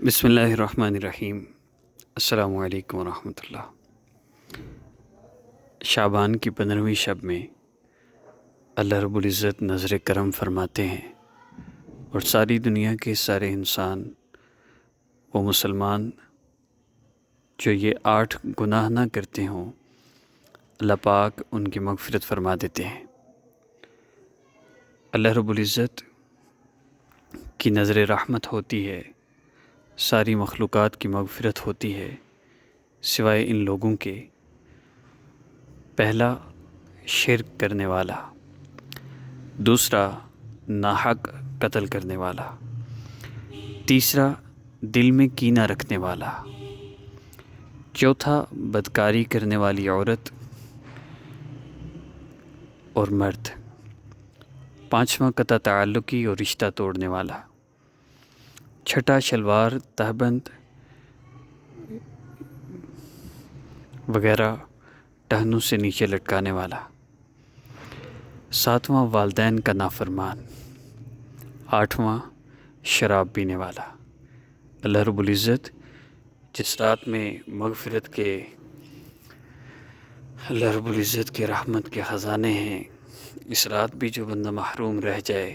بسم اللہ الرحمن الرحیم۔ السلام علیکم ورحمۃ اللہ۔ شعبان کی 15ویں شب میں اللہ رب العزت نظر کرم فرماتے ہیں اور ساری دنیا کے سارے انسان و مسلمان جو یہ 8 گناہ نہ کرتے ہوں، اللہ پاک ان کی مغفرت فرما دیتے ہیں۔ اللہ رب العزت کی نظر رحمت ہوتی ہے، ساری مخلوقات کی مغفرت ہوتی ہے سوائے ان لوگوں کے: پہلا، شرک کرنے والا; دوسرا، ناحق قتل کرنے والا; تیسرا، دل میں کینہ رکھنے والا; چوتھا، بدکاری کرنے والی عورت اور مرد; پانچواں، قطع تعلقی اور رشتہ توڑنے والا; چھٹا، شلوار تہبند وغیرہ ٹہنوں سے نیچے لٹکانے والا; ساتواں، والدین کا نافرمان; آٹھواں، شراب پینے والا۔ اللہ رب العزت جس رات میں اللہ رب العزت کے رحمت کے خزانے ہیں، اس رات بھی جو بندہ محروم رہ جائے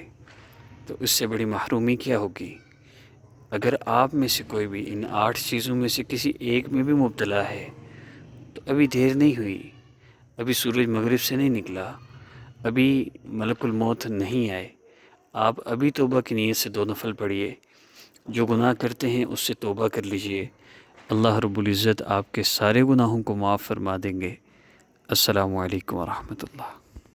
تو اس سے بڑی محرومی کیا ہوگی۔ اگر آپ میں سے کوئی بھی ان 8 چیزوں میں سے کسی ایک میں بھی مبتلا ہے تو ابھی دیر نہیں ہوئی، ابھی سورج مغرب سے نہیں نکلا، ابھی ملک الموت نہیں آئے، آپ ابھی توبہ کی نیت سے 2 نفل پڑھیے، جو گناہ کرتے ہیں اس سے توبہ کر لیجئے، اللہ رب العزت آپ کے سارے گناہوں کو معاف فرما دیں گے۔ السلام علیکم ورحمۃ اللہ۔